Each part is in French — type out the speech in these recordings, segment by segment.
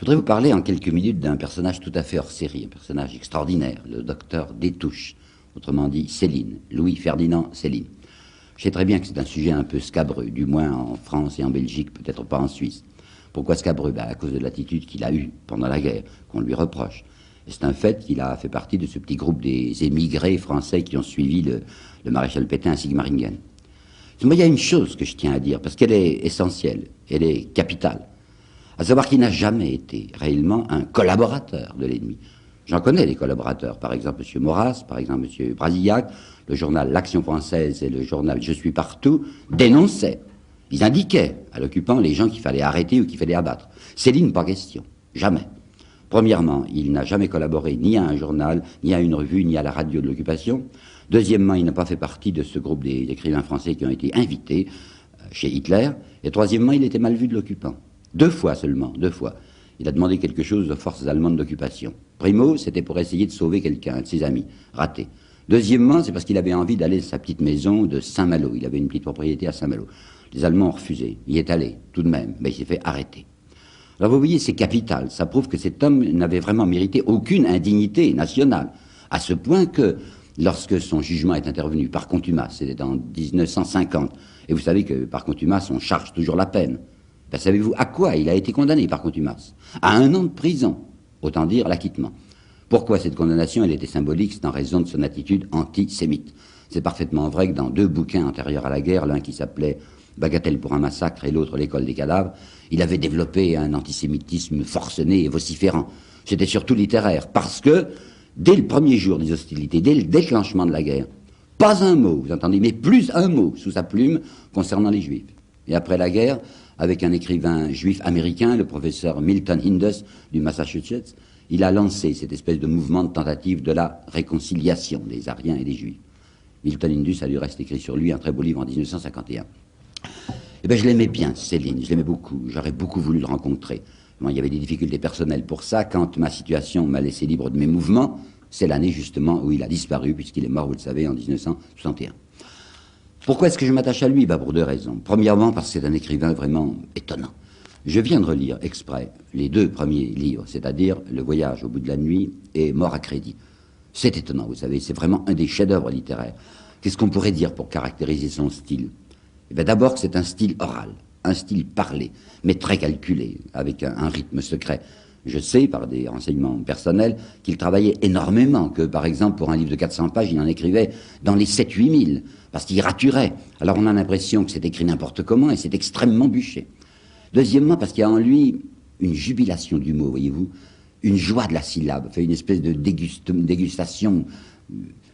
voudrais vous parler en quelques minutes d'un personnage tout à fait hors série, un personnage extraordinaire, le docteur Destouches, autrement dit Céline, Louis-Ferdinand Céline. Je sais très bien que c'est un sujet un peu scabreux, du moins en France et en Belgique, peut-être pas en Suisse. Pourquoi scabreux? À cause de l'attitude qu'il a eue pendant la guerre, qu'on lui reproche. Et c'est un fait qu'il a fait partie de ce petit groupe des émigrés français qui ont suivi le maréchal Pétain à Sigmaringen. Moi, il y a une chose que je tiens à dire, parce qu'elle est essentielle, elle est capitale, à savoir qu'il n'a jamais été réellement un collaborateur de l'ennemi. J'en connais des collaborateurs, par exemple M. Maurras, par exemple M. Brasillac, le journal L'Action française et le journal Je suis partout dénonçaient. Ils indiquaient à l'occupant les gens qu'il fallait arrêter ou qu'il fallait abattre. Céline, pas question, jamais. Premièrement, il n'a jamais collaboré ni à un journal, ni à une revue, ni à la radio de l'occupation. Deuxièmement, il n'a pas fait partie de ce groupe des écrivains français qui ont été invités chez Hitler. Et troisièmement, il était mal vu de l'occupant. 2 fois seulement, 2 fois. Il a demandé quelque chose aux forces allemandes d'occupation. Primo, c'était pour essayer de sauver quelqu'un, de ses amis, raté. Deuxièmement, c'est parce qu'il avait envie d'aller à sa petite maison de Saint-Malo. Il avait une petite propriété à Saint-Malo. Les Allemands ont refusé. Il y est allé, tout de même, mais il s'est fait arrêter. Alors vous voyez, c'est capital. Ça prouve que cet homme n'avait vraiment mérité aucune indignité nationale. À ce point que, lorsque son jugement est intervenu par contumace, c'était en 1950, et vous savez que par contumace, on charge toujours la peine. Ben, savez-vous à quoi il a été condamné par contumace? À 1 an de prison, autant dire l'acquittement. Pourquoi cette condamnation? Elle était symbolique, c'est en raison de son attitude antisémite. C'est parfaitement vrai que dans 2 bouquins antérieurs à la guerre, l'un qui s'appelait Bagatelle pour un massacre et l'autre L'école des cadavres, il avait développé un antisémitisme forcené et vociférant. C'était surtout littéraire, parce que dès le premier jour des hostilités, dès le déclenchement de la guerre, pas un mot, vous entendez, mais plus un mot sous sa plume concernant les Juifs. Et après la guerre, avec un écrivain juif américain, le professeur Milton Hindus du Massachusetts, il a lancé cette espèce de mouvement de tentative de la réconciliation des Aryens et des Juifs. Milton Hindus a du reste écrit sur lui un très beau livre en 1951. Eh bien, je l'aimais bien, Céline, je l'aimais beaucoup, j'aurais beaucoup voulu le rencontrer. Bon, il y avait des difficultés personnelles pour ça. Quand ma situation m'a laissé libre de mes mouvements, c'est l'année justement où il a disparu, puisqu'il est mort, vous le savez, en 1961. Pourquoi est-ce que je m'attache à lui? Pour 2 raisons. Premièrement, parce que c'est un écrivain vraiment étonnant. Je viens de relire exprès les 2 premiers livres, c'est-à-dire Le Voyage au bout de la nuit et Mort à crédit. C'est étonnant, vous savez, c'est vraiment un des chefs-d'œuvre littéraires. Qu'est-ce qu'on pourrait dire pour caractériser son style? Eh bien, d'abord que c'est un style oral, un style parlé, mais très calculé, avec un rythme secret. Je sais, par des renseignements personnels, qu'il travaillait énormément, que par exemple, pour un livre de 400 pages, il en écrivait dans les 7-8 000, parce qu'il raturait. Alors on a l'impression que c'est écrit n'importe comment, et c'est extrêmement bûché. Deuxièmement, parce qu'il y a en lui une jubilation du mot, voyez-vous, une joie de la syllabe, fait une espèce de dégustation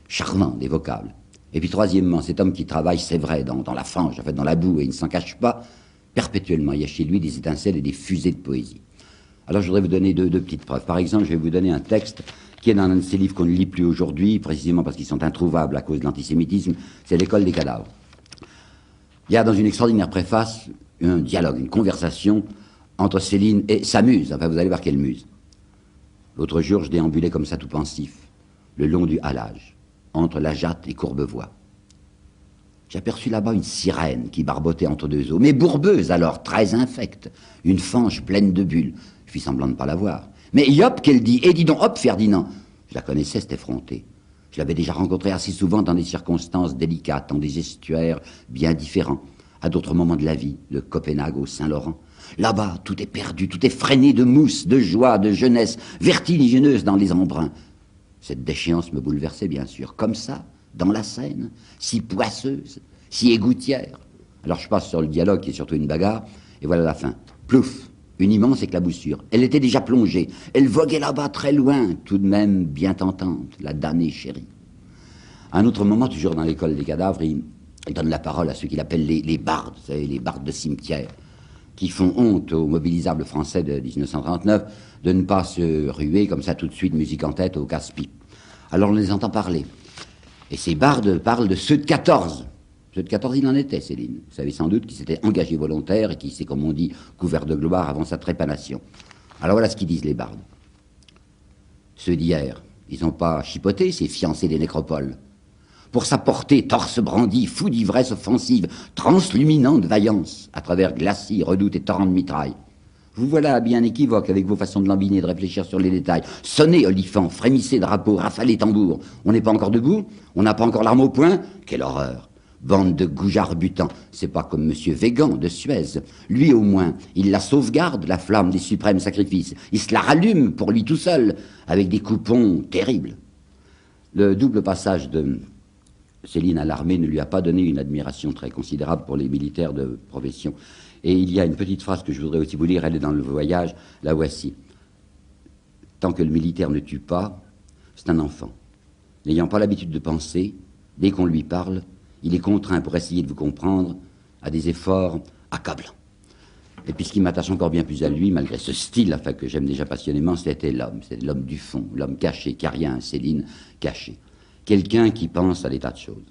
charmante des vocables. Et puis troisièmement, cet homme qui travaille, c'est vrai, dans la fange, en fait, dans la boue, et il ne s'en cache pas, perpétuellement, il y a chez lui des étincelles et des fusées de poésie. Alors je voudrais vous donner deux petites preuves. Par exemple, je vais vous donner un texte qui est dans un de ces livres qu'on ne lit plus aujourd'hui, précisément parce qu'ils sont introuvables à cause de l'antisémitisme, c'est L'école des cadavres. Il y a dans une extraordinaire préface un dialogue, une conversation entre Céline et sa muse. Enfin, vous allez voir quelle muse. L'autre jour, je déambulais comme ça tout pensif, le long du halage, entre la Jatte et Courbevoie. J'aperçus là-bas une sirène qui barbotait entre 2 eaux, mais bourbeuse alors, très infecte, une fange pleine de bulles. Je fis semblant de ne pas la voir. Mais hop, qu'elle dit, et dis donc, hop, Ferdinand. Je la connaissais, cette effrontée. Je l'avais déjà rencontrée assez souvent dans des circonstances délicates, dans des estuaires bien différents, à d'autres moments de la vie, de Copenhague au Saint-Laurent. Là-bas, tout est perdu, tout est freiné de mousse, de joie, de jeunesse, vertigineuse dans les embruns. Cette déchéance me bouleversait, bien sûr, comme ça, dans la Seine, si poisseuse, si égoutière. Alors je passe sur le dialogue, qui est surtout une bagarre, et voilà la fin. Plouf! Une immense éclaboussure. Elle était déjà plongée. Elle voguait là-bas très loin, tout de même bien tentante, la damnée chérie. À un autre moment, toujours dans l'école des cadavres, il donne la parole à ceux qu'il appelle les bardes, vous savez, les bardes de cimetière, qui font honte aux mobilisables français de 1939 de ne pas se ruer comme ça tout de suite, musique en tête, au casse-pipe. Alors on les entend parler. Et ces bardes parlent de ceux de 14. Ceux de 14, il en était, Céline. Vous savez sans doute qu'il s'était engagé volontaire et qui s'est, comme on dit, couvert de gloire avant sa trépanation. Alors voilà ce qu'ils disent, les bardes. Ceux d'hier, ils n'ont pas chipoté, ces fiancés des nécropoles. Pour sa portée, torse brandi, fou d'ivresse offensive, transluminant de vaillance, à travers glacis, redoutes et torrents de mitraille. Vous voilà bien équivoque avec vos façons de lambiner, de réfléchir sur les détails. Sonnez, olifants, frémissez, drapeaux, rafalez, tambours. On n'est pas encore debout? On n'a pas encore l'arme au poing? Quelle horreur! Bande de goujards butants. C'est pas comme monsieur Végan de Suez. Lui, au moins, il la sauvegarde, la flamme des suprêmes sacrifices. Il se la rallume pour lui tout seul, avec des coupons terribles. Le double passage de Céline à l'armée ne lui a pas donné une admiration très considérable pour les militaires de profession. Et il y a une petite phrase que je voudrais aussi vous lire, elle est dans le voyage, la voici. Tant que le militaire ne tue pas, c'est un enfant. N'ayant pas l'habitude de penser, dès qu'on lui parle, il est contraint, pour essayer de vous comprendre, à des efforts accablants. Et puis ce qui m'attache encore bien plus à lui, malgré ce style, enfin, que j'aime déjà passionnément, c'était l'homme du fond, l'homme caché, car il y a un Céline caché. Quelqu'un qui pense à des tas de choses.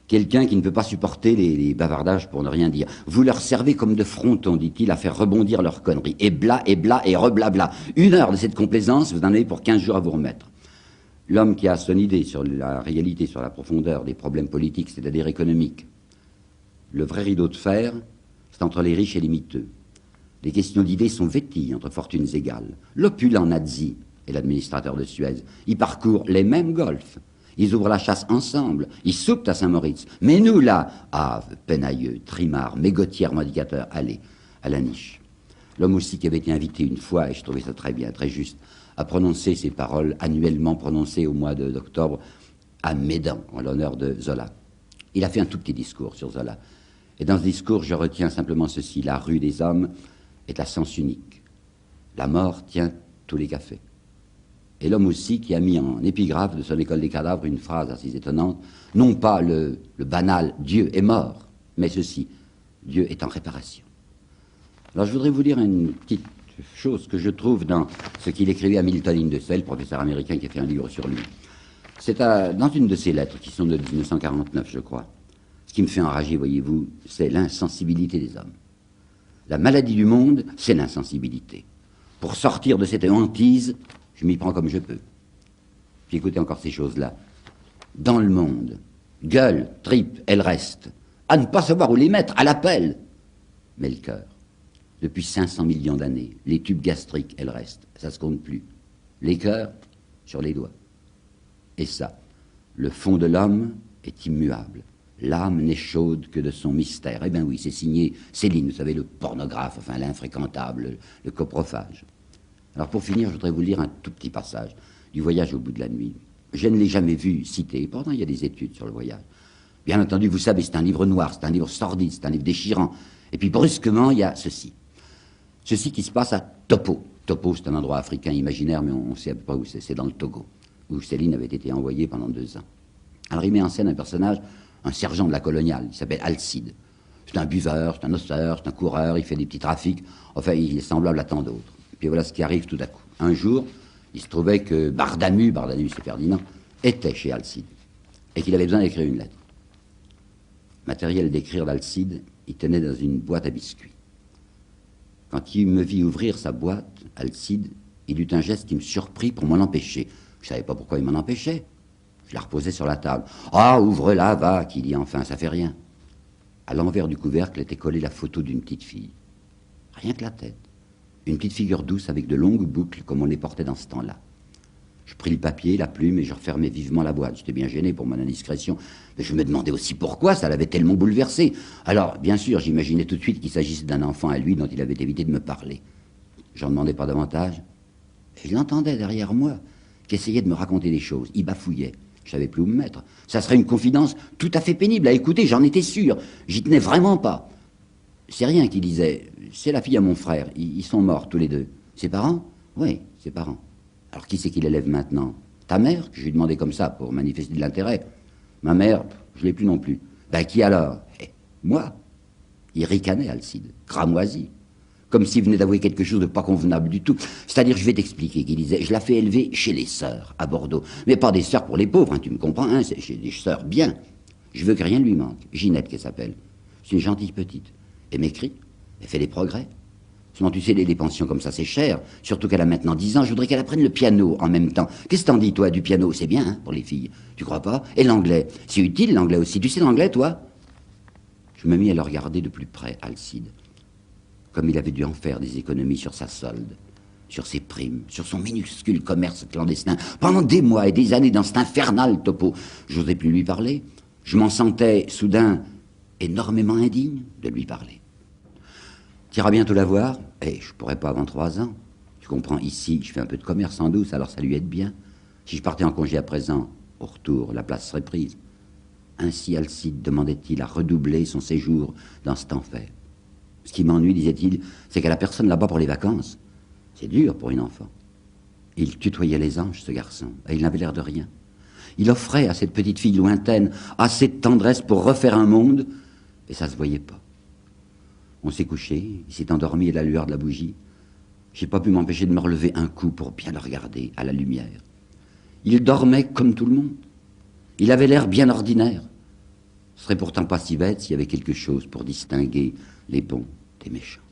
Quelqu'un qui ne peut pas supporter les bavardages pour ne rien dire. Vous leur servez comme de frontons, dit-il, à faire rebondir leurs conneries. Et bla, et reblabla. 1 heure de cette complaisance, vous en avez pour 15 jours à vous remettre. L'homme qui a son idée sur la réalité, sur la profondeur des problèmes politiques, c'est-à-dire économiques. Le vrai rideau de fer, c'est entre les riches et les miteux. Les questions d'idées sont vêties entre fortunes égales. L'opulent nazi et l'administrateur de Suez, ils parcourent les mêmes golfs. Ils ouvrent la chasse ensemble, ils soupent à Saint-Moritz. Mais nous, là, Penailleux, Trimard, Mégotière, Modicateur, allez, à la niche. L'homme aussi qui avait été invité une fois, et je trouvais ça très bien, très juste, à prononcer ces paroles annuellement prononcées au mois d'octobre à Médan, en l'honneur de Zola. Il a fait un tout petit discours sur Zola. Et dans ce discours, je retiens simplement ceci. La rue des hommes est à sens unique. La mort tient tous les cafés. Et l'homme aussi qui a mis en épigraphe de son école des cadavres une phrase assez étonnante, non pas le banal « Dieu est mort », mais ceci « Dieu est en réparation ». Alors je voudrais vous lire une petite chose que je trouve dans ce qu'il écrivait à Milton Indersell, professeur américain qui a fait un livre sur lui. C'est dans une de ses lettres, qui sont de 1949, je crois. Ce qui me fait enrager, voyez-vous, c'est l'insensibilité des hommes. La maladie du monde, c'est l'insensibilité. Pour sortir de cette hantise, je m'y prends comme je peux. Puis écoutez encore ces choses-là. Dans le monde, gueule, tripe, elles restent. À ne pas savoir où les mettre, à l'appel. Mais le cœur, depuis 500 millions d'années, les tubes gastriques, elles restent. Ça se compte plus. Les cœurs, sur les doigts. Et ça, le fond de l'homme est immuable. L'âme n'est chaude que de son mystère. Eh bien oui, c'est signé Céline, vous savez, le pornographe, enfin l'infréquentable, le coprophage. Alors pour finir, je voudrais vous lire un tout petit passage du Voyage au bout de la nuit. Je ne l'ai jamais vu cité, pourtant il y a des études sur le voyage. Bien entendu, vous savez, c'est un livre noir, c'est un livre sordide, c'est un livre déchirant. Et puis brusquement, il y a ceci. Ceci qui se passe à Topo. Topo, c'est un endroit africain imaginaire, mais on sait à peu près où c'est dans le Togo, où Céline avait été envoyée pendant 2 ans. Alors il met en scène un personnage, un sergent de la coloniale, il s'appelle Alcide. C'est un buveur, c'est un osseur, c'est un coureur, il fait des petits trafics, enfin il est semblable à tant d'autres. Puis voilà ce qui arrive tout à coup. Un jour, il se trouvait que Bardamu c'est Ferdinand, était chez Alcide, et qu'il avait besoin d'écrire une lettre. Matériel d'écrire d'Alcide, il tenait dans une boîte à biscuits. Quand il me vit ouvrir sa boîte, Alcide, il eut un geste qui me surprit pour m'en empêcher. Je ne savais pas pourquoi il m'en empêchait. Je la reposais sur la table. « Ah, ouvre-la, va !» qu'il dit enfin, ça fait rien. À l'envers du couvercle était collée la photo d'une petite fille. Rien que la tête. Une petite figure douce avec de longues boucles comme on les portait dans ce temps-là. Je pris le papier, la plume et je refermai vivement la boîte. J'étais bien gêné pour mon indiscrétion, mais je me demandais aussi pourquoi ça l'avait tellement bouleversé. Alors, bien sûr, j'imaginais tout de suite qu'il s'agissait d'un enfant à lui dont il avait évité de me parler. J'en demandais pas davantage. Et je l'entendais derrière moi, qui essayait de me raconter des choses. Il bafouillait. Je savais plus où me mettre. Ça serait une confidence tout à fait pénible à écouter, j'en étais sûr. J'y tenais vraiment pas. C'est rien qu'il disait. C'est la fille à mon frère. Ils sont morts tous les deux. Ses parents? Oui, ses parents. Alors qui c'est qui l'élève maintenant? Ta mère, que je lui demandais comme ça pour manifester de l'intérêt. Ma mère, je l'ai plus non plus. Ben qui alors? Moi. Il ricanait, Alcide, cramoisi. Comme s'il venait d'avouer quelque chose de pas convenable du tout. C'est-à-dire, je vais t'expliquer, qu'il disait, je la fais élever chez les sœurs, à Bordeaux. Mais pas des sœurs pour les pauvres, hein, tu me comprends, hein, c'est chez des sœurs bien. Je veux que rien ne lui manque. Ginette, qu'elle s'appelle. C'est une gentille petite. Elle m'écrit, elle fait des progrès. Sinon, tu sais, les pensions comme ça, c'est cher. Surtout qu'elle a maintenant 10 ans, je voudrais qu'elle apprenne le piano en même temps. Qu'est-ce que t'en dis, toi, du piano? C'est bien, hein, pour les filles. Tu crois pas? Et l'anglais? C'est utile, l'anglais aussi. Tu sais l'anglais, toi? Je me mis à le regarder de plus près, Alcide. comme il avait dû en faire des économies sur sa solde, sur ses primes, sur son minuscule commerce clandestin, pendant des mois et des années dans cet infernal topo. J'osais plus lui parler. Je m'en sentais soudain énormément indigne de lui parler. Tu iras bientôt la voir. Je pourrais pas avant 3 ans. Tu comprends, ici, je fais un peu de commerce en douce, alors ça lui aide bien. Si je partais en congé à présent, au retour, la place serait prise. Ainsi Alcide demandait-il à redoubler son séjour dans cet enfer. Ce qui m'ennuie, disait-il, c'est qu'elle a personne là-bas pour les vacances. C'est dur pour une enfant. Il tutoyait les anges, ce garçon, et il n'avait l'air de rien. Il offrait à cette petite fille lointaine assez de tendresse pour refaire un monde, et ça se voyait pas. On s'est couché, il s'est endormi à la lueur de la bougie. J'ai pas pu m'empêcher de me relever un coup pour bien le regarder à la lumière. Il dormait comme tout le monde. Il avait l'air bien ordinaire. Ce serait pourtant pas si bête s'il y avait quelque chose pour distinguer les bons des méchants.